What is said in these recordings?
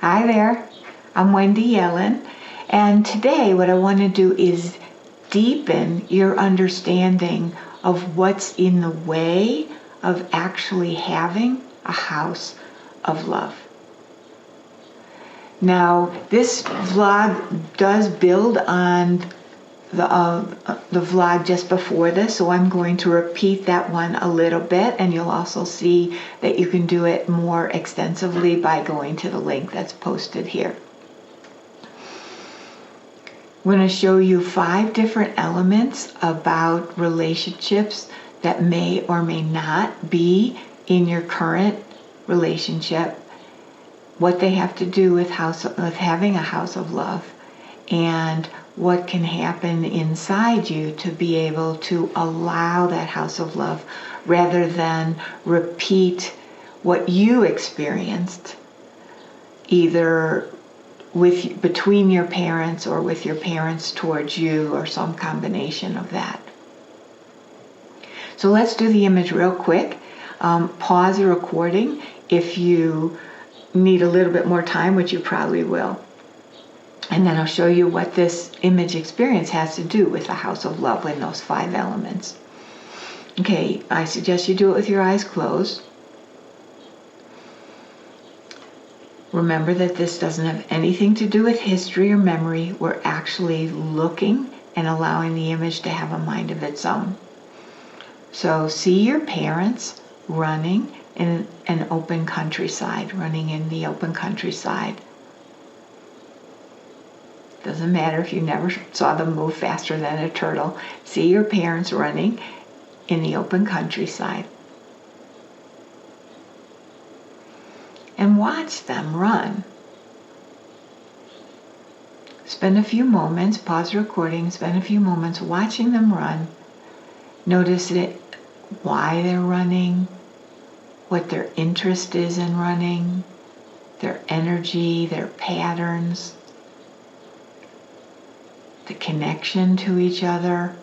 Hi there, I'm Wendy Yellen, and today what I want to do is deepen your understanding of what's in the way of actually having a house of love. Now, this vlog does build on the vlog just before this, so I'm going to repeat that one a little bit, and you'll also see that you can do it more extensively by going to the link that's posted here. I'm going to show you 5 different elements about relationships that may or may not be in your current relationship, what they have to do with having a house of love, and what can happen inside you to be able to allow that house of love rather than repeat what you experienced either between your parents or with your parents towards you, or some combination of that. So let's do the image real quick. Pause the recording if you need a little bit more time, which you probably will. And then I'll show you what this image experience has to do with the house of love in those 5 elements. Okay, I suggest you do it with your eyes closed. Remember that this doesn't have anything to do with history or memory. We're actually looking and allowing the image to have a mind of its own. So see your parents running in an open countryside, running in the open countryside. Doesn't matter if you never saw them move faster than a turtle. See your parents running in the open countryside. And watch them run. Spend a few moments, pause the recording, spend a few moments watching them run. Notice why they're running, what their interest is in running, their energy, their patterns, the connection to each other.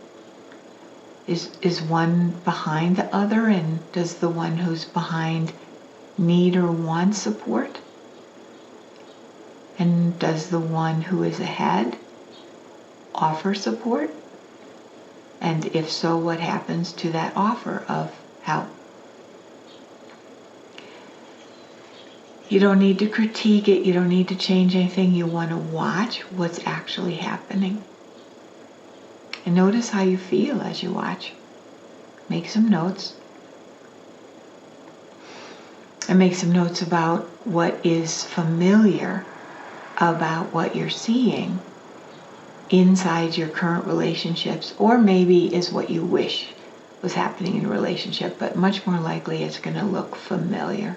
Is one behind the other, and does the one who's behind need or want support? And does the one who is ahead offer support? And if so, what happens to that offer of help? You don't need to critique it. You don't need to change anything. You want to watch what's actually happening. And notice how you feel as you watch. Make some notes. And make some notes about what is familiar about what you're seeing inside your current relationships, or maybe is what you wish was happening in a relationship, but much more likely it's going to look familiar.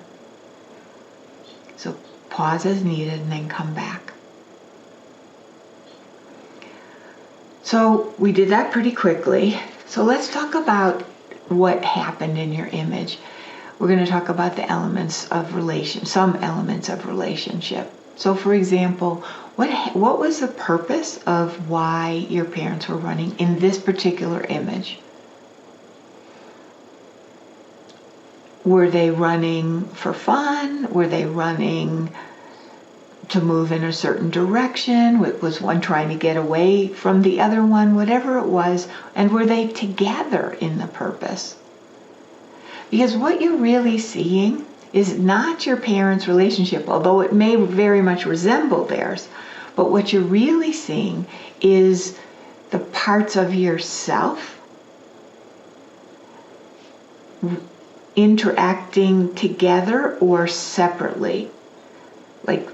So pause as needed and then come back. So we did that pretty quickly. So let's talk about what happened in your image. We're going to talk about the elements of some elements of relationship. So for example, what was the purpose of why your parents were running in this particular image? Were they running for fun? Were they running to move in a certain direction? Was one trying to get away from the other one? Whatever it was. And were they together in the purpose? Because what you're really seeing is not your parents' relationship, although it may very much resemble theirs. But what you're really seeing is the parts of yourself interacting together or separately. Like,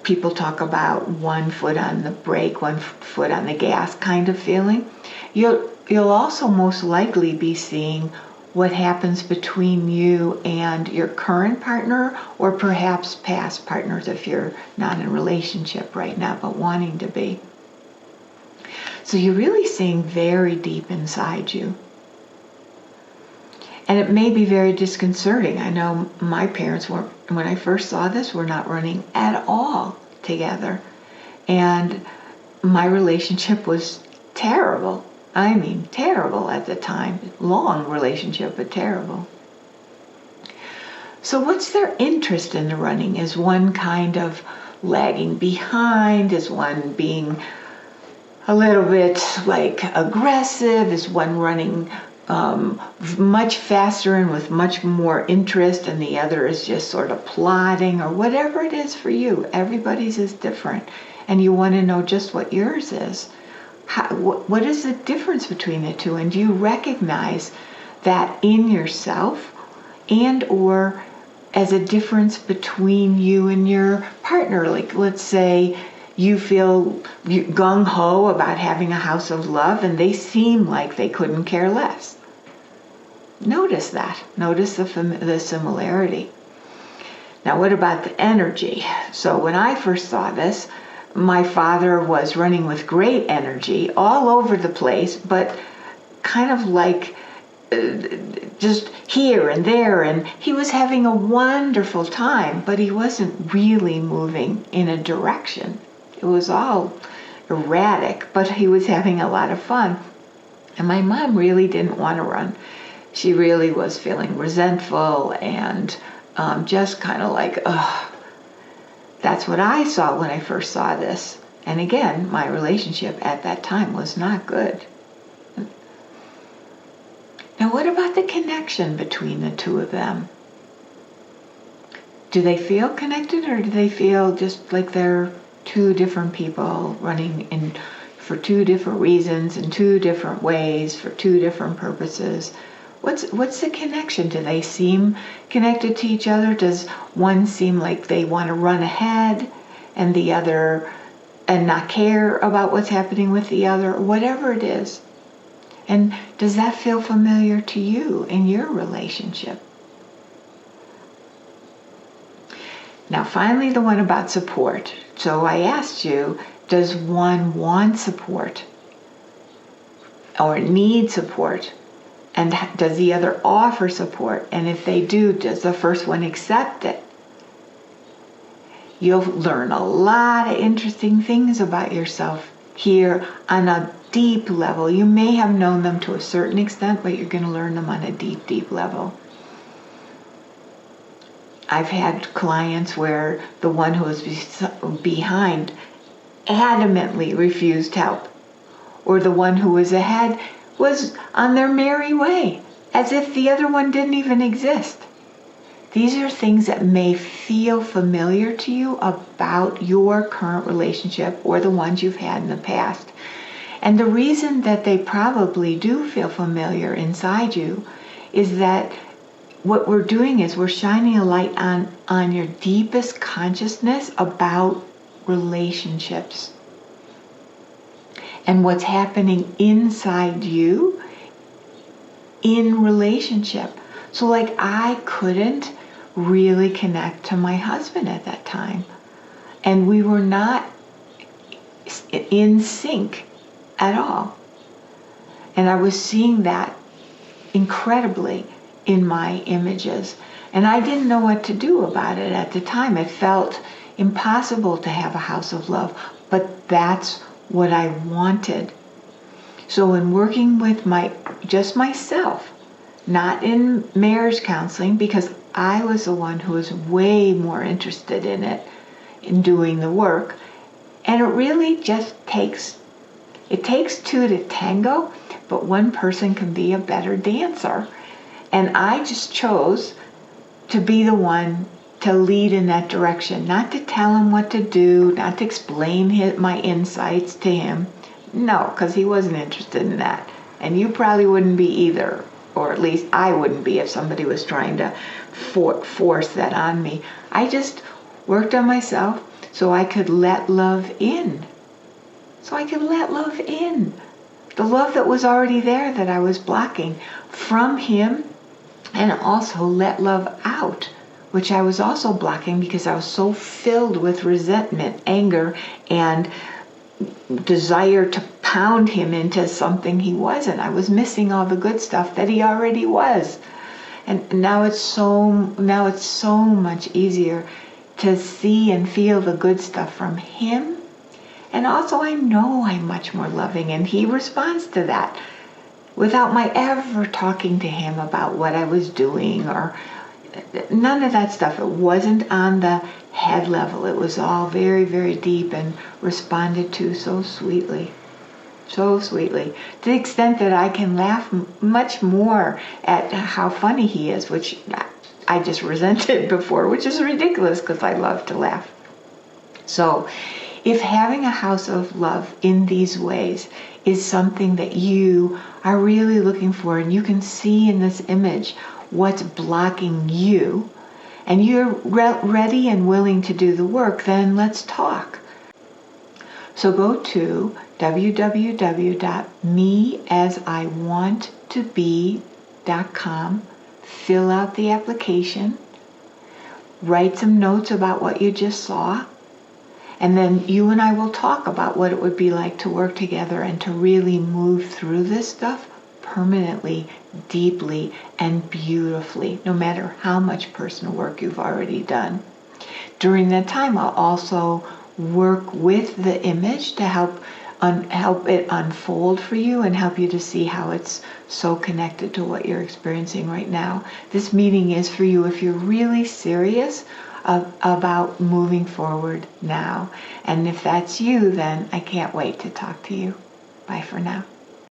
people talk about one foot on the brake, one foot on the gas kind of feeling. You'll also most likely be seeing what happens between you and your current partner, or perhaps past partners if you're not in a relationship right now but wanting to be. So you're really seeing very deep inside you. And it may be very disconcerting. I know my parents weren't, when I first saw this, were not running at all together. And my relationship was terrible. I mean, terrible at the time. Long relationship, but terrible. So what's their interest in the running? Is one kind of lagging behind? Is one being a little bit like aggressive? Is one running much faster and with much more interest, and the other is just sort of plodding, or whatever it is for you? Everybody's is different, and you want to know just what yours is. What is the difference between the two? And do you recognize that in yourself, and or as a difference between you and your partner? Like, let's say you feel gung-ho about having a house of love, and they seem like they couldn't care less. Notice that. Notice the similarity. Now, what about the energy? So when I first saw this, my father was running with great energy all over the place, but kind of like just here and there, and he was having a wonderful time, but he wasn't really moving in a direction. It was all erratic, but he was having a lot of fun. And my mom really didn't want to run. She really was feeling resentful and just kind of like, ugh. That's what I saw when I first saw this. And again, my relationship at that time was not good. Now, what about the connection between the two of them? Do they feel connected, or do they feel just like they're two different people running for two different reasons, in two different ways, for two different purposes? What's the connection? Do they seem connected to each other? Does one seem like they want to run ahead and the other and not care about what's happening with the other? Whatever it is. And does that feel familiar to you in your relationship? Now, finally, the one about support. So I asked you, does one want support or need support? And does the other offer support? And if they do, does the first one accept it? You'll learn a lot of interesting things about yourself here on a deep level. You may have known them to a certain extent, but you're going to learn them on a deep, deep level. I've had clients where the one who was behind adamantly refused help, or the one who was ahead was on their merry way, as if the other one didn't even exist. These are things that may feel familiar to you about your current relationship or the ones you've had in the past. And the reason that they probably do feel familiar inside you is that what we're doing is we're shining a light on your deepest consciousness about relationships and what's happening inside you in relationship. So like, I couldn't really connect to my husband at that time, and we were not in sync at all. And I was seeing that incredibly in my images, and I didn't know what to do about it at the time. It felt impossible to have a house of love, but that's what I wanted. So in working with just myself, not in marriage counseling, because I was the one who was way more interested in it, in doing the work, and it really just takes two to tango, but one person can be a better dancer. And I just chose to be the one to lead in that direction, not to tell him what to do, not to explain my insights to him. No, because he wasn't interested in that. And you probably wouldn't be either, or at least I wouldn't be if somebody was trying to force that on me. I just worked on myself so I could let love in. So I could let love in. The love that was already there that I was blocking from him, and also let love out, which I was also blocking because I was so filled with resentment, anger, and desire to pound him into something he wasn't. I was missing all the good stuff that he already was. And now it's so much easier to see and feel the good stuff from him. And also I know I'm much more loving, and he responds to that without my ever talking to him about what I was doing or none of that stuff. It wasn't on the head level. It was all very, very deep and responded to so sweetly. So sweetly. To the extent that I can laugh much more at how funny he is, which I just resented before, which is ridiculous because I love to laugh. So if having a house of love in these ways is something that you are really looking for, and you can see in this image what's blocking you, and you're ready and willing to do the work, then let's talk. So go to www.measiwanttobe.com, fill out the application, write some notes about what you just saw, and then you and I will talk about what it would be like to work together and to really move through this stuff permanently, deeply, and beautifully, no matter how much personal work you've already done. During that time, I'll also work with the image to help it unfold for you and help you to see how it's so connected to what you're experiencing right now. This meeting is for you if you're really serious about moving forward now. And if that's you, then I can't wait to talk to you. Bye for now.